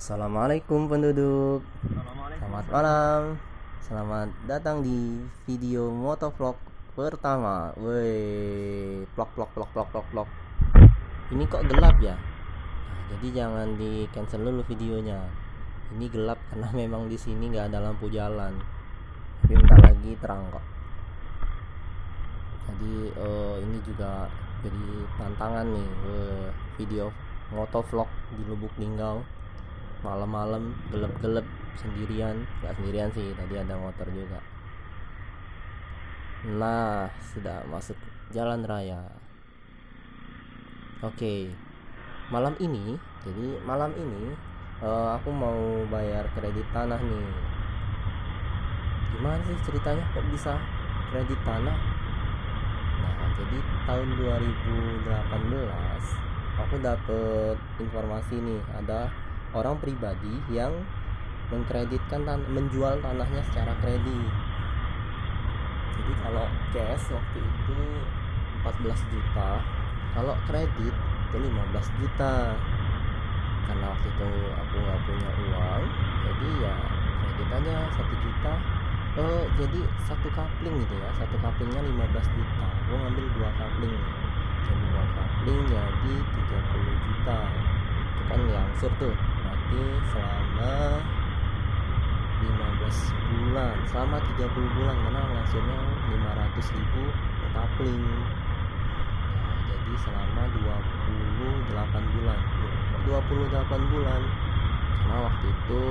Assalamualaikum penduduk. Assalamualaikum. Selamat malam. Selamat datang di video motovlog pertama. Woi, vlog. Ini kok gelap ya? Nah, jadi jangan di cancel dulu videonya. Ini gelap karena memang di sini nggak ada lampu jalan. Tapi bentar lagi terang kok. Jadi ini juga jadi tantangan nih, video motovlog di Lubuk Linggau. Malam-malam gelap-gelap sendirian, nggak sendirian sih, tadi ada motor juga. Nah, sudah masuk jalan raya. Oke, malam ini aku mau bayar kredit tanah nih. Gimana sih ceritanya kok bisa kredit tanah? Nah, jadi tahun 2018 aku dapet informasi nih, ada orang pribadi yang menjual tanahnya secara kredit. Jadi kalau cash waktu itu 14 juta, kalau kredit itu 15 juta. Karena waktu itu aku nggak punya uang, jadi ya kredit aja 1 juta. Jadi satu kapling gitu ya, satu kaplingnya 15 juta. Aku ngambil 2 kapling, jadi 2 kapling jadi 30 juta. Itu kan yang sur tuh. Selama 15 bulan, selama 30 bulan, karena langsungnya 500.000 per kapling. Nah, jadi selama 28 bulan 28 bulan, karena waktu itu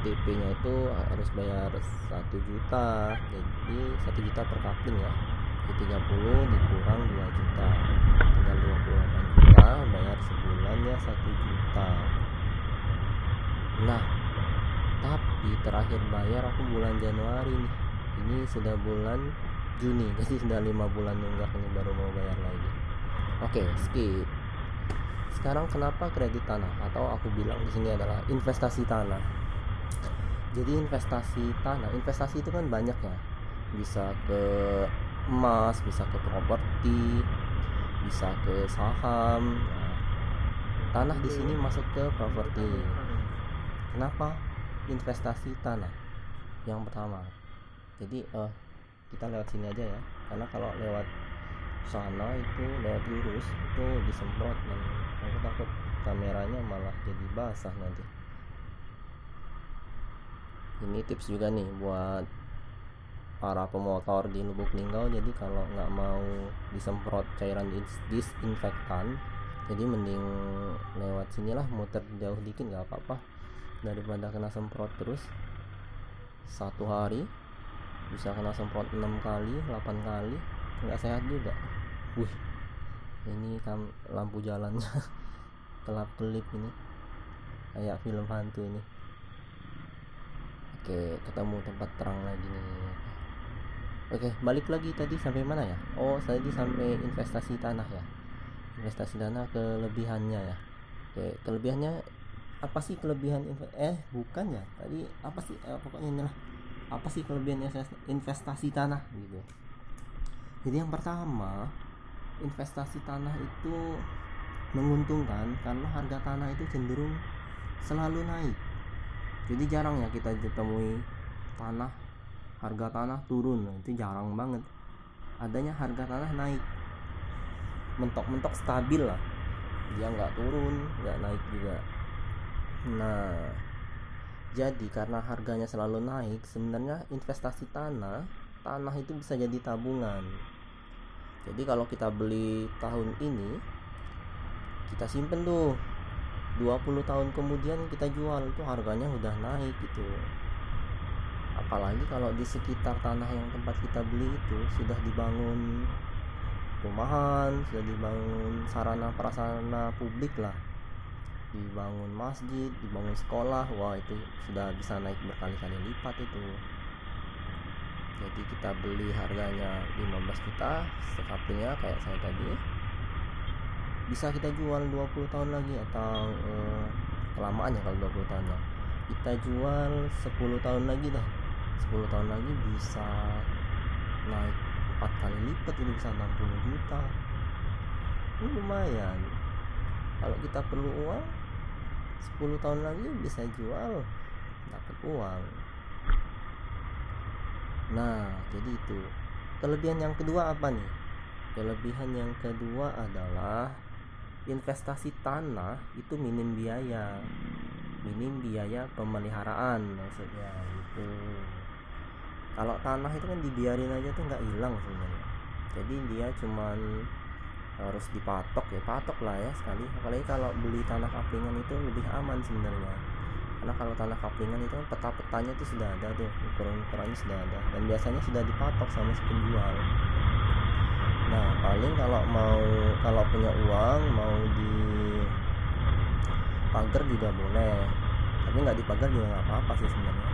DP nya itu harus bayar 1 juta, jadi 1 juta per kapling ya. Jadi 30 dikurang 2 juta, tinggal 28 juta, bayar sebulannya 1 juta. Nah, tapi terakhir bayar aku bulan Januari nih. Ini sudah bulan Juni, jadi sudah 5 bulan nunggak ini baru mau bayar lagi. Oke, skip. Sekarang kenapa kredit tanah, atau aku bilang di sini adalah investasi tanah. Jadi investasi itu kan banyak ya. Bisa ke emas, bisa ke properti, bisa ke saham. Nah, tanah di sini masuk ke properti. Kenapa investasi tanah? Yang pertama, jadi kita lewat sini aja ya, karena kalau lewat sana itu lewat lurus itu disemprot dan aku takut kameranya malah jadi basah nanti. Ini tips juga nih buat para pemotor di Lubuk Linggau. Jadi kalau nggak mau disemprot cairan disinfektan, jadi mending lewat sinilah, muter jauh dikit nggak apa-apa, daripada kena semprot terus. Satu hari bisa kena semprot 6 kali 8 kali, nggak sehat juga. Ini kan lampu jalannya kelap-kelip ini, kayak film hantu ini. Oke, ketemu tempat terang lagi nih. Oke, balik lagi, tadi sampai mana ya? Tadi sampai investasi tanah ya. Investasi tanah, kelebihannya ya. Oke, kelebihannya apa sih? Kelebihan bukan ya, tadi apa sih, pokoknya inilah, apa sih kelebihan investasi tanah gitu. Jadi yang pertama, investasi tanah itu menguntungkan karena harga tanah itu cenderung selalu naik. Jadi jarang ya kita ditemui harga tanah turun, itu jarang banget. Adanya harga tanah naik, mentok-mentok stabil lah, dia nggak turun nggak naik juga. Nah, jadi karena harganya selalu naik, sebenarnya investasi tanah itu bisa jadi tabungan. Jadi kalau kita beli tahun ini, kita simpen tuh 20 tahun kemudian kita jual, itu harganya udah naik gitu. Apalagi kalau di sekitar tanah yang tempat kita beli itu sudah dibangun perumahan, sudah dibangun sarana prasarana publik lah, dibangun masjid, dibangun sekolah, wah itu sudah bisa naik berkali-kali lipat itu. Jadi kita beli harganya 15 juta sekaplingnya kayak saya tadi, bisa kita jual 20 tahun lagi, atau kelamaan ya kalau 20 tahun ya, kita jual 10 tahun lagi dah. 10 tahun lagi bisa naik 4 kali lipat, ini bisa 60 juta. Ini lumayan. Kalau kita perlu uang, 10 tahun lagi bisa jual, dapat uang. Nah, jadi itu. Kelebihan yang kedua apa nih? Kelebihan yang kedua adalah investasi tanah itu minim biaya pemeliharaan maksudnya gitu. Kalau tanah itu kan dibiarin aja tuh nggak hilang sebenarnya, jadi dia cuman harus dipatok ya, patok lah ya sekali. Apalagi kalau beli tanah kaplingan itu lebih aman sebenarnya, karena kalau tanah kaplingan itu peta-petanya itu sudah ada tuh, ukuran-ukurannya sudah ada, dan biasanya sudah dipatok sama si penjual. Nah paling kalau punya uang mau dipagar juga boleh, tapi nggak dipagar juga nggak apa-apa sih sebenarnya.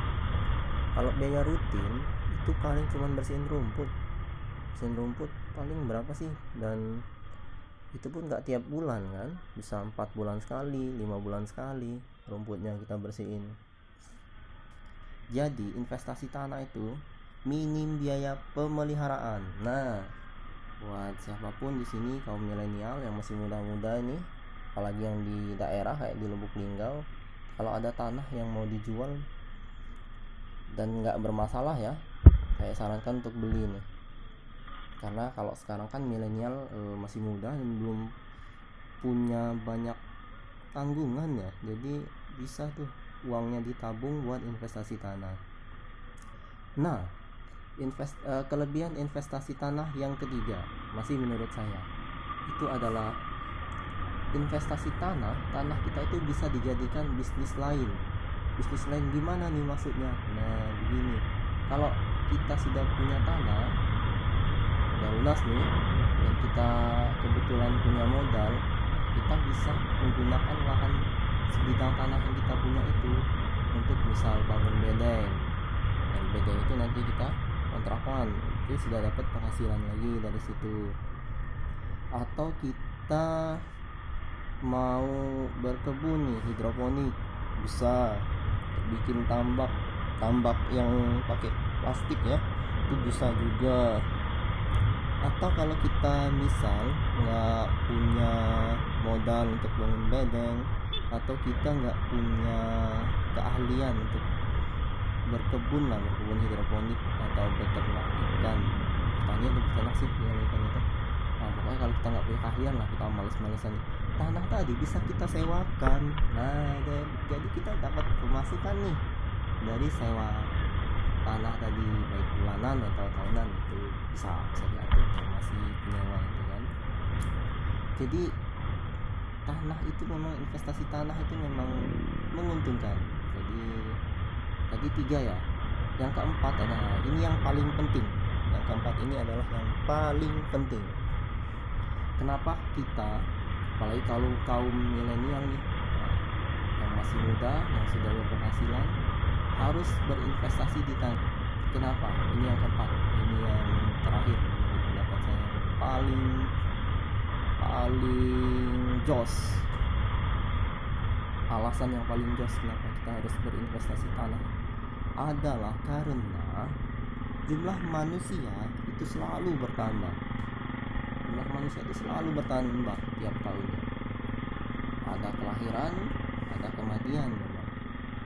Kalau biaya rutin itu paling cuma bersihin rumput paling berapa sih, dan itu pun nggak tiap bulan kan, bisa 4 bulan sekali, 5 bulan sekali rumputnya kita bersihin. Jadi investasi tanah itu minim biaya pemeliharaan. Nah buat siapapun di sini kaum milenial yang masih muda-muda ini, apalagi yang di daerah kayak di Lubuk Linggau, kalau ada tanah yang mau dijual dan nggak bermasalah ya, saya sarankan untuk beli nih. Karena kalau sekarang kan milenial masih muda dan belum punya banyak tanggungan ya, jadi bisa tuh uangnya ditabung buat investasi tanah. Nah kelebihan investasi tanah yang ketiga, masih menurut saya, itu adalah investasi tanah kita itu bisa dijadikan bisnis lain. Gimana nih maksudnya? Nah begini, kalau kita sudah punya tanah udah lunas nih, dan kita kebetulan punya modal, kita bisa menggunakan lahan sebidang tanah yang kita punya itu untuk misal bangun bedeng, dan bedeng itu nanti kita kontrakan, itu sudah dapat penghasilan lagi dari situ. Atau kita mau berkebun nih, hidroponik, bisa bikin tambak yang pakai plastik ya, itu bisa juga. Atau kalau kita misal nggak punya modal untuk bangun bedeng, atau kita nggak punya keahlian untuk berkebun hidroponik atau beternak ikan, pertanian untuk beternak sih yang ikan itu. Nah pokoknya kalau kita nggak punya keahlian lah, kita males-malesan, tanah tadi bisa kita sewakan. Nah jadi kita dapat pemasukan nih dari sewa tanah tadi, baik bulanan atau tahunan, itu bisa diatur masih penyewa itu kan. Jadi tanah itu memang, investasi tanah itu memang menguntungkan. Jadi tadi 3 ya, yang keempat adalah ini yang paling penting. Yang keempat ini adalah yang paling penting. Kenapa kita, apalagi kalau kaum milenial nih, yang masih muda, yang sudah berpenghasilan, harus berinvestasi di tanah? Kenapa? Ini yang keempat, ini yang terakhir menurut pendapat saya, yang paling jos. Alasan yang paling jos kenapa kita harus berinvestasi tanah adalah karena jumlah manusia itu selalu bertambah. Tiap tahunnya. Ada kelahiran, ada kematian memang.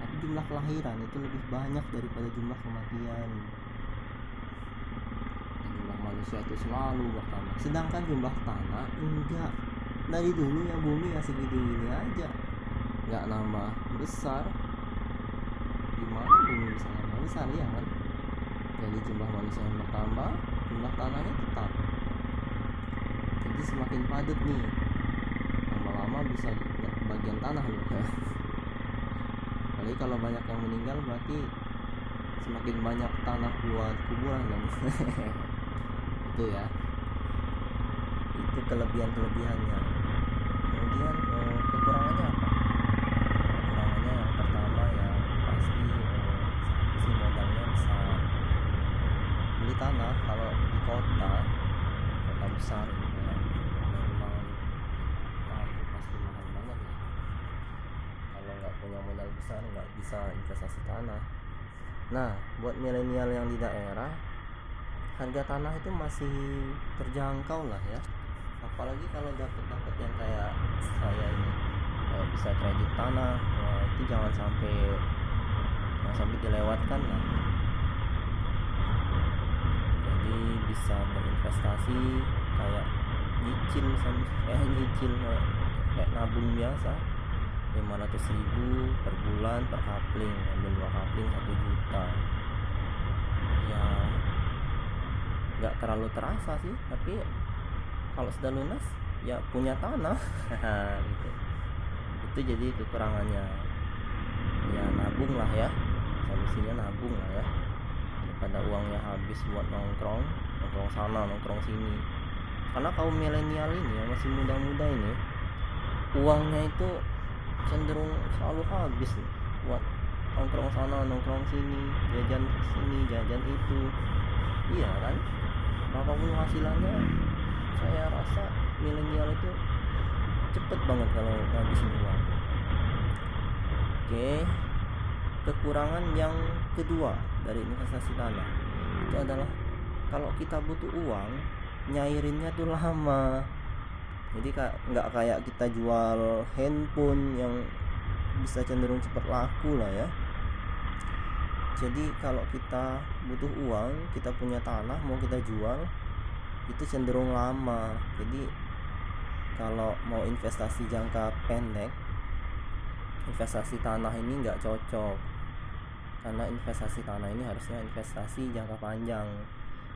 Tapi jumlah kelahiran itu lebih banyak daripada jumlah kematian. Dan jumlah manusia itu selalu bertambah. Sedangkan jumlah tanah enggak. Dari dulu ya bumi ya segitu ini aja, enggak nambah besar. Gimana bumi bisa nambah besar ya kan? Jadi jumlah manusia yang bertambah, jumlah tanahnya tetap. Jadi semakin padat nih, lama-lama bisa bagian tanah loh. Jadi kalau banyak yang meninggal berarti semakin banyak tanah buat kuburan dong. Itu ya, itu kelebihannya. Kemudian kekurangannya apa? Kekurangannya yang pertama ya pasti sih modalnya besar. Beli tanah kalau di kota besar gitu ya, memang itu pasti mahal banget ya. Kalau nggak punya modal besar nggak bisa investasi tanah. Nah buat milenial yang di daerah, harga tanah itu masih terjangkau lah ya, apalagi kalau dapat yang kayak saya ini bisa kredit tanah. Itu jangan sampai dilewatkan lah. Jadi bisa berinvestasi kayak nyicil kayak nabung biasa, 500.000 per bulan per kapling, ambil 2 kapling 1 juta ya. Nggak terlalu terasa sih, tapi kalau sudah lunas ya punya tanah gitu. Itu jadi kekurangannya ya. Nabung lah ya, solusinya nabung lah ya, daripada uangnya habis buat nongkrong sana nongkrong sini. Karena kaum milenial ini yang masih muda-muda ini, uangnya itu cenderung selalu habis nih, buat nongkrong sana nongkrong sini, jajan sini jajan itu. Iya kan, apapun hasilannya, saya rasa milenial itu cepet banget kalau ngabisin uang. Oke, kekurangan yang kedua dari investasi tanah itu adalah kalau kita butuh uang, nyairinnya tuh lama. Jadi nggak kayak kita jual handphone yang bisa cenderung cepat laku lah ya. Jadi kalau kita butuh uang, kita punya tanah mau kita jual, itu cenderung lama. Jadi kalau mau investasi jangka pendek, investasi tanah ini nggak cocok. Karena investasi tanah ini harusnya investasi jangka panjang,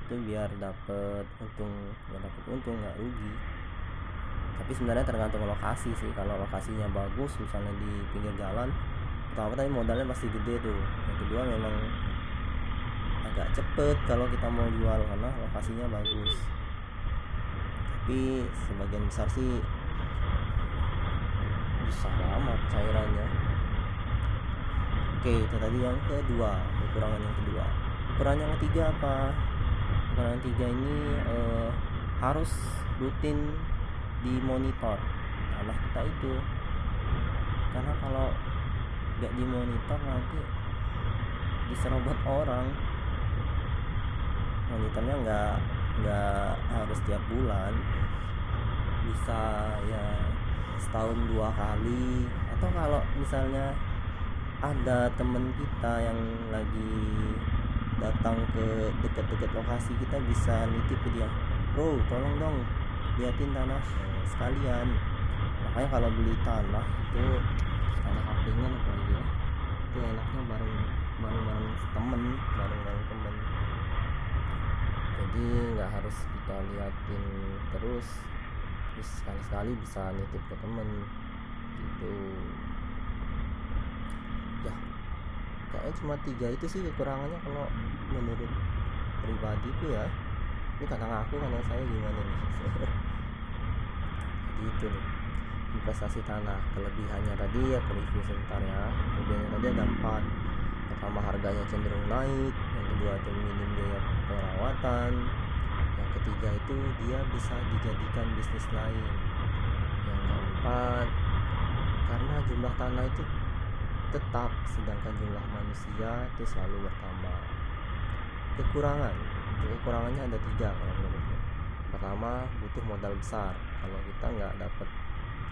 itu biar dapet untung nggak rugi. Tapi sebenarnya tergantung lokasi sih. Kalau lokasinya bagus, misalnya di pinggir jalan, pertama tadi modalnya pasti gede tuh. Yang kedua memang agak cepet kalau kita mau jual karena lokasinya bagus. Tapi sebagian besar sih bisa lama cairannya. Oke, itu tadi yang kedua, kekurangan yang kedua. Kekurangan yang ketiga apa? Kekurangan yang ketiga ini harus rutin dimonitor tanah kita itu. Karena kalau nggak dimonitor nanti diserobot orang. Monitornya nggak harus tiap bulan, bisa ya setahun 2 kali. Atau kalau misalnya ada temen kita yang lagi datang ke dekat-dekat lokasi, kita bisa nitip ke dia, bro tolong dong liatin tanah sekalian. Makanya kalau beli tanah itu, tanah kaplingan apalagi ya, itu enaknya bareng temen. Jadi nggak harus kita liatin terus sekali-sekali bisa nitip ke temen gitu ya. Kayaknya cuma 3 itu sih kekurangannya kalau menurut pribadiku ya. Ini kadang saya gimana nih. Jadi itu nih investasi tanah. Kelebihannya tadi ya, aku review sebentar ya. Kelebihannya tadi ada 4. Pertama, harganya cenderung naik. Yang kedua itu minim biaya perawatan. Yang ketiga itu dia bisa dijadikan bisnis lain. Yang keempat, karena jumlah tanah itu tetap, sedangkan jumlah manusia itu selalu bertambah. Kekurangannya ada 3 kalau menurutku. Pertama, butuh modal besar kalau kita nggak dapat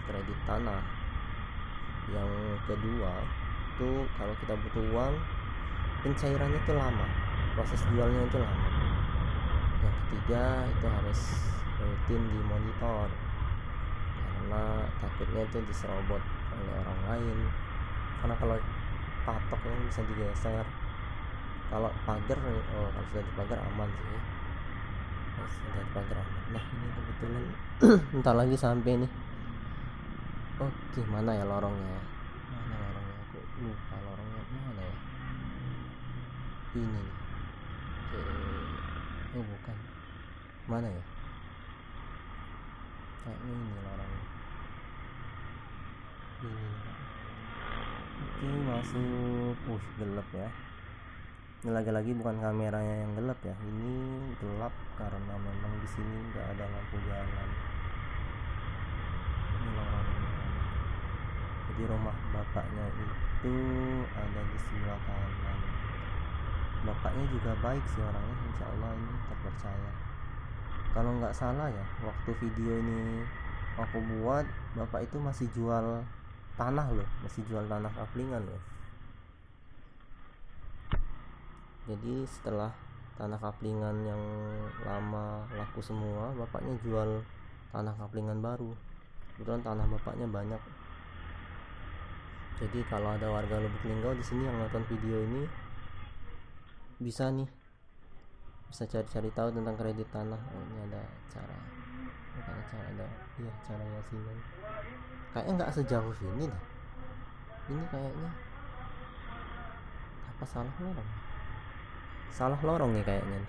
kredit tanah. Yang kedua itu kalau kita butuh uang, pencairannya itu lama, proses jualnya itu lama. Yang ketiga itu harus rutin dimonitor karena takutnya itu diserobot oleh orang lain. Karena kalau patoknya bisa digeser. Kalau pagar, kalau sudah dipagar aman sih. Sudah dipagar aman. Nah ini kebetulan bentar lagi sampai nih. Oke, mana ya lorongnya? Aku lupa lorongnya mana ya. Ini nih. Oh bukan. Mana ya? Kayaknya ini lorongnya. Ini. Oke, masuk. Gelap ya. Ini lagi-lagi bukan kameranya yang gelap ya. Ini gelap karena memang di sini nggak ada lampu jalan. Ini lorongnya. Jadi rumah bapaknya itu ada di sebelah kanan. Bapaknya juga baik sih orangnya, insya Allah ini terpercaya. Kalau nggak salah ya, waktu video ini aku buat, bapak itu masih jual tanah loh, masih jual tanah kaplingan loh. Jadi setelah tanah kaplingan yang lama laku semua, bapaknya jual tanah kaplingan baru. Kebetulan tanah bapaknya banyak. Jadi kalau ada warga Lubuk Linggau di sini yang nonton video ini, bisa cari-cari tahu tentang kredit tanah. Oh, ini ada cara, cara yasinan. Kayaknya nggak sejauh ini deh. Ini kayaknya apa salah lorong? Salah lorong nih kayaknya.